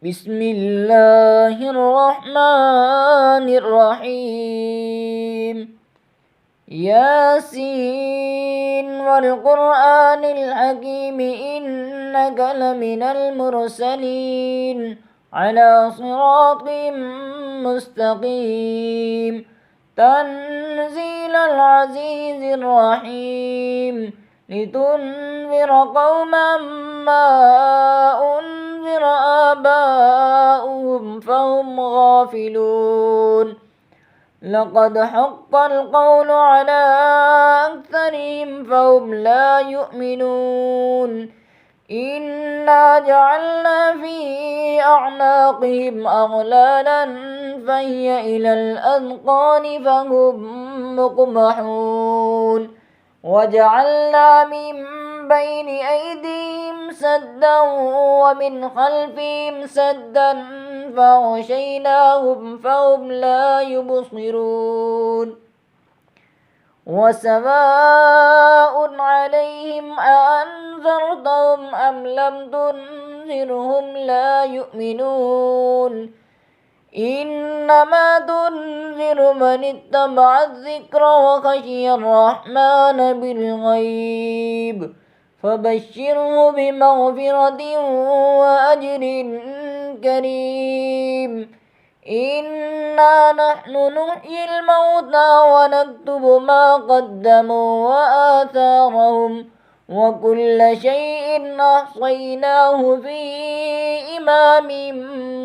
بسم الله الرحمن الرحيم. ياسين والقرآن الحكيم إنك لمن المرسلين على صراط مستقيم تنزيل العزيز الرحيم لتنذر قوما ما أنذر آباؤهم فهم غافلون. لقد حق القول على أكثرهم فهم لا يؤمنون. إنا جعلنا في أعناقهم أغلالا فهي إلى الأذقان فهم مقمحون. وجعلنا من بين أيديهم سدا ومن خلفهم سدا فغشيناهم فهم لا يبصرون. وسواء عليهم أأنذرتهم أم لم تنذرهم لا يؤمنون. إنما تنذر من اتبع الذكر وخشي الرحمن بالغيب فبشره بمغفرة وأجر كريم. إنا نحن نحيي الموتى ونكتب ما قدموا وآثارهم وكل شيء أحصيناه في إمام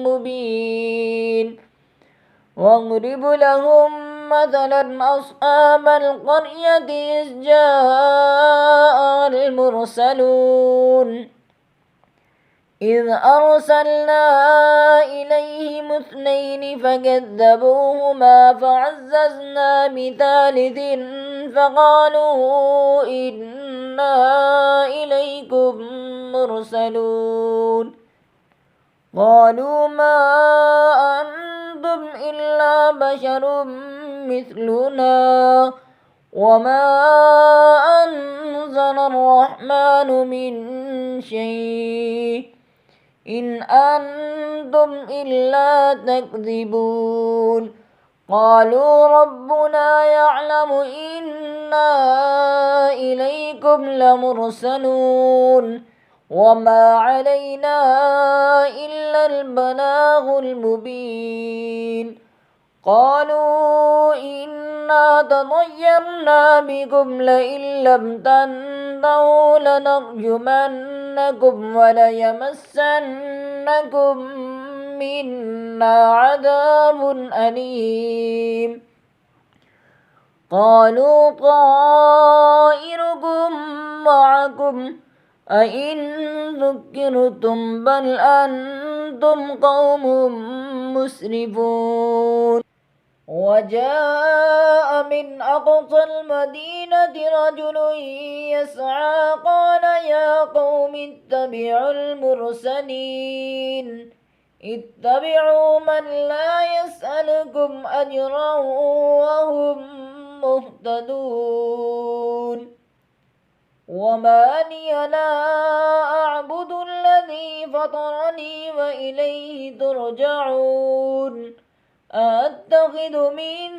مبين. واضرب لهم مثلا أصحاب القرية إذ جاء المرسلون إذ أرسلنا إليهم اثنين فكذبوهما فعززنا بثالث فقالوا إنا إليكم مرسلون. قالوا ما أنتم إلا بشر مثلنا وما أنزل الرحمن من شيء إن أنتم إلا تكذبون. قالوا ربنا يعلم إنا إليكم لمرسلون وما علينا إلا البلاغ المبين. قالوا إنا تطيرنا بكم لئن لم تنتهوا لنرجمنكم وليمسنكم منا عذاب أليم. قالوا طائركم معكم أئن ذكرتم بل أنتم قوم مسرفون. وجاء من أقصى المدينة رجل يسعى قال يا قوم اتبعوا المرسلين اتبعوا من لا يسألكم أجرا وهم مهتدون. وما لي لا أعبد الذي فطرني وإليه ترجعون. أأتخذ من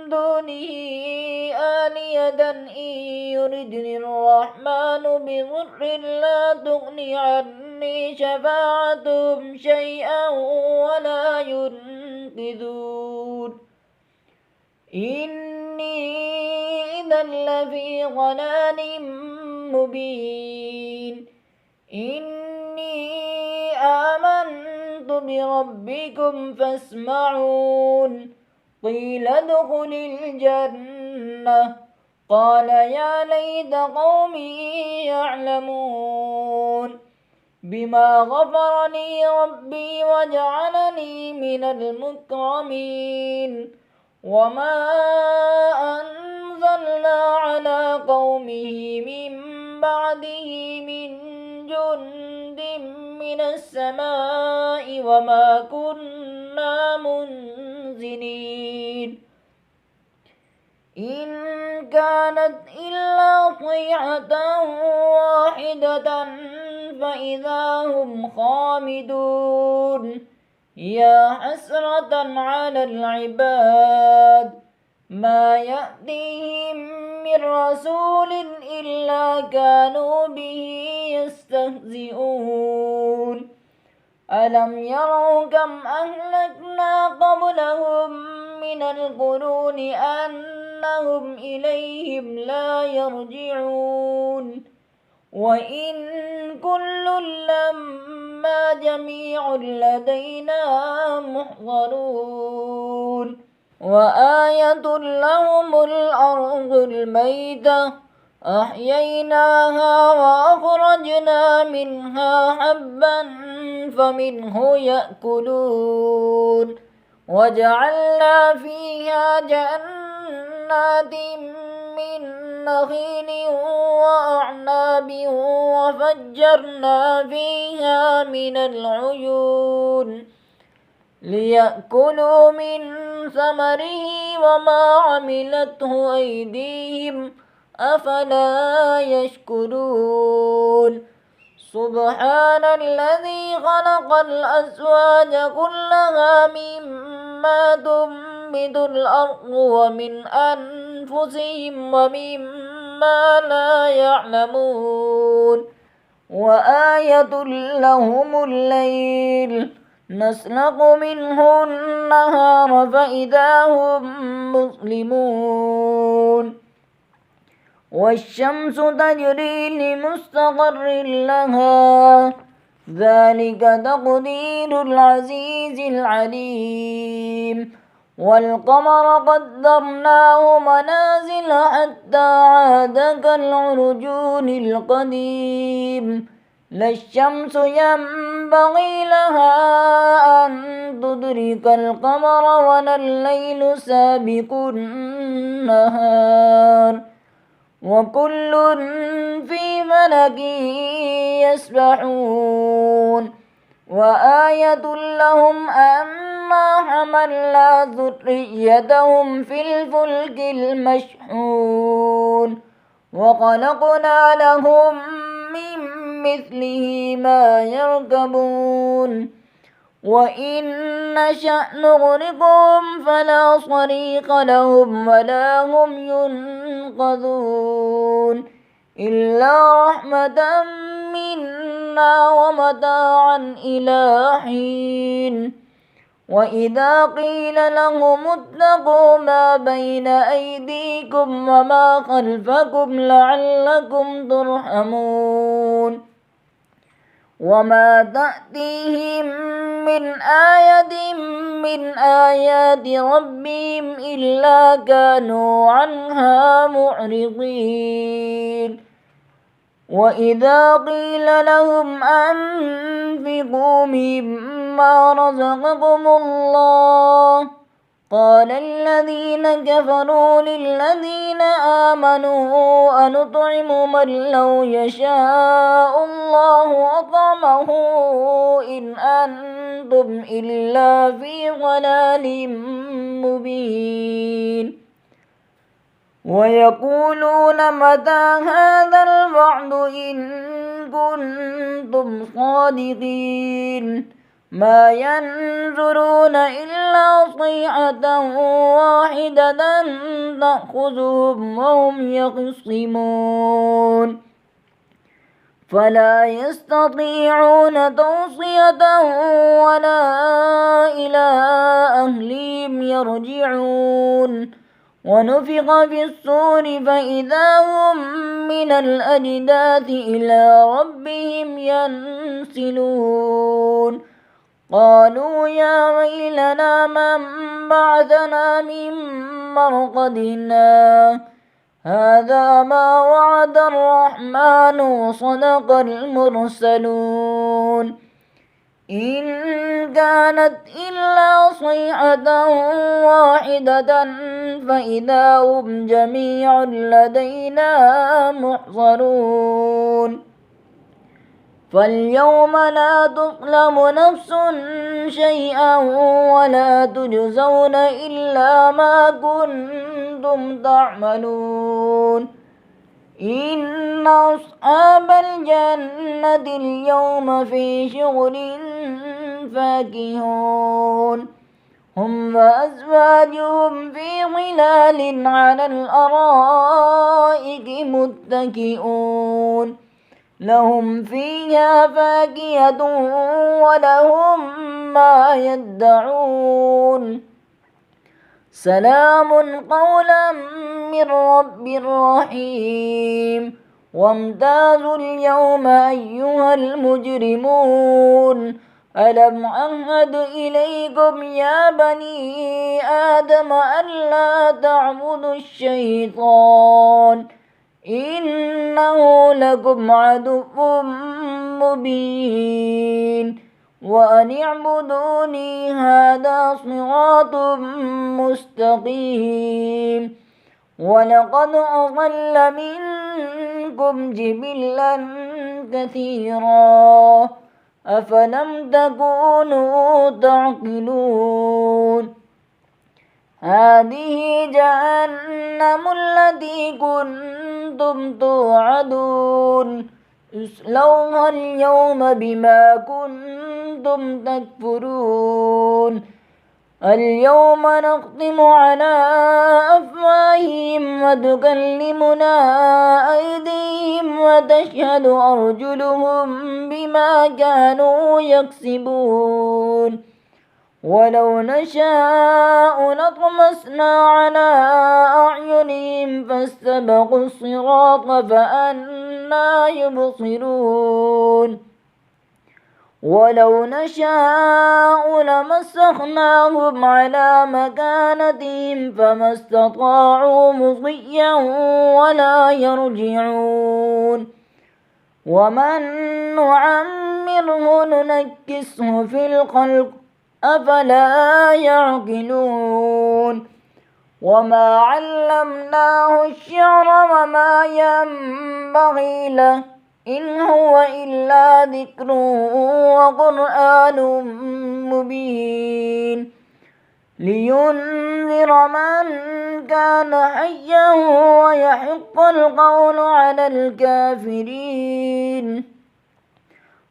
دونه آلهة إن يردني الرحمن بضر لا تغن عني شفاعتهم شيئا ولا ينقذون. إني إذا لفي ضلال مبين. إني آمنت بربكم فاسمعون. قيل ادخل الجنة قال يا ليت قومي يعلمون بما غفر لي ربي وجعلني من المكرمين. وما أنزلنا على قومه من بعده من جند من السماء وما كنا منزلين. إن كانت إلا صيحة واحدة فإذا هم خامدون يا حسرة على العباد ما يأتيهم من رسول إلا كانوا به يستهزئون ألم يروا كم أهلكنا قبلهم من القرون أنهم إليهم لا يرجعون وإن كل لما جميع لدينا محضرون وآية لهم الأرض الميتة أحييناها وأخرجنا منها حبا فمنه يأكلون وجعلنا فيها جنات من نخيل وأعناب وفجرنا فيها من العيون ليأكلوا من ثمره وما عملته أيديهم أفلا يشكرون سبحان الذي خلق الأزواج كلها مما تنبت الأرض ومن أنفسهم ومما لا يعلمون وآية لهم الليل نسلخ منه النهار فإذا هم مسلمون والشمس تجري لمستقر لها ذلك تقدير العزيز العليم والقمر قدرناه منازل حتى عاد كالعرجون القديم لا الشمس ينبغي لها أن تدرك القمر ولا الليل سابق النهار وكل في فلك يسبحون وآية لهم أنا حملنا ذريتهم في الفلك المشحون وخلقنا لهم من مثله ما يركبون وإن نشأ نغرقهم فلا صريخ لهم ولا هم ينقذون إلا رحمة منا ومتاعا إلى حين وإذا قيل لهم اتقوا ما بين أيديكم وما خلفكم لعلكم ترحمون وما تأتيهم من آية من آيات ربهم إلا كانوا عنها معرضين وإذا قيل لهم أنفقوا مما رزقكم الله قال الذين كفروا للذين آمنوا أنطعم من لو يشاء الله أطعمه إن أنتم إلا في ضلال مبين ويقولون متى هذا الوعد إن كنتم صادقين ما ينظرون إلا صيحة واحدة تأخذهم وهم يخصمون فلا يستطيعون توصية ولا إلى أهلهم يرجعون ونفخ في الصور فإذا هم من الأجداث إلى ربهم ينسلون قالوا يا ويلنا من بعثنا من مرقدنا هذا ما وعد الرحمن وصدق المرسلون إن كانت إلا صيحة واحدة فإذا هم جميع لدينا محضرون فاليوم لا تظلم نفس شيئا ولا تجزون إلا ما كنتم تعملون إن أصحاب الجنة اليوم في شغل فاكهون هم وأزواجهم في ظلال على الأرائك متكئون لهم فيها فاكهة ولهم ما يدعون سلام قولا من رب رحيم وامتازوا اليوم أيها المجرمون ألم أعهد إليكم يا بني آدم ألا تعبدوا الشيطان إنه لكم عدو مبين وأن اعبدوني هذا صراط مستقيم ولقد أضل منكم جبلا كثيرا أفلم تكونوا تعقلون هذه جهنم التي كنتم توعدون اصلوها اليوم بما كنتم تكفرون اليوم نختم على أفواههم وتكلمنا أيديهم وتشهد أرجلهم بما كانوا يكسبون ولو نشاء لطمسنا على أعينهم فاستبقوا الصراط فأنى يبصرون ولو نشاء لمسخناهم على مكانتهم فما استطاعوا مضيا ولا يرجعون ومن نعمره ننكسه في الخلق أفلا يعقلون وما علمناه الشعر وما ينبغي له إن هو إلا ذكر وقرآن مبين لينذر من كان حيا ويحق القول على الكافرين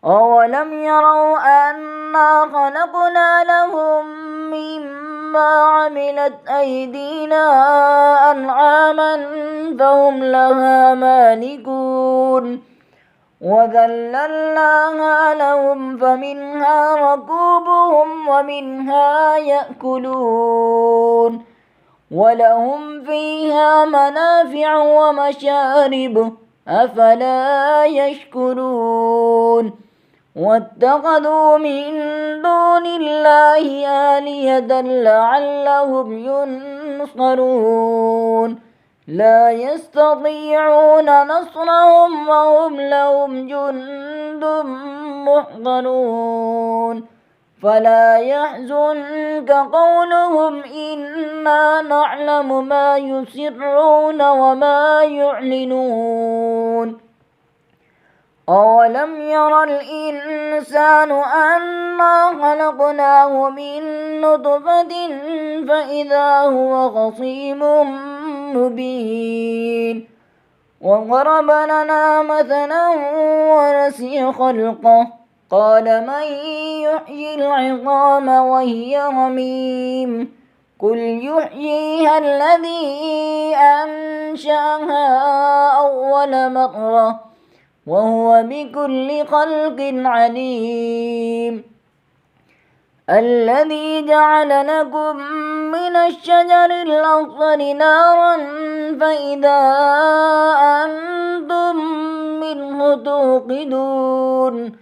أولم يروا أنا خلقنا لهم مما عملت أيدينا أنعاما فهم لها مالكون وذللناها لهم فمنها ركوبهم ومنها يأكلون ولهم فيها منافع ومشارب أفلا يشكرون واتخذوا من دون الله آلهة لعلهم ينصرون لا يستطيعون نصرهم وهم لهم جند محضرون فلا يحزنك قولهم إنا نعلم ما يسرون وما يعلنون أولم ير الإنسان أنا خلقناه من نطفة فإذا هو خصيم مبين وضرب لنا مثلا ونسي خلقه قال من يحيي العظام وهي رميم قل يحييها الذي أنشأها أول مرة وهو بكل خلق عليم الذي جعل لكم من الشجر الأخضر نارا فإذا أنتم منه توقدون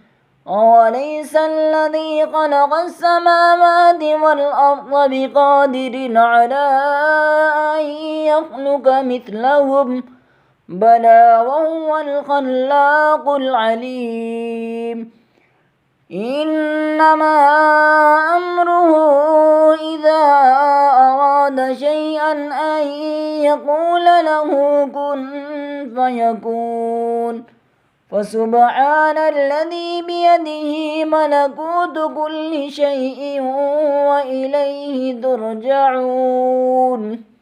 أوليس الذي خلق السماوات والأرض بقادر على أن يخلق مثلهم بلى وهو الخلاق العليم إنما أمره إذا أراد شيئا أن يقول له كن فيكون فسبحان الذي بيده ملكوت كل شيء وإليه ترجعون.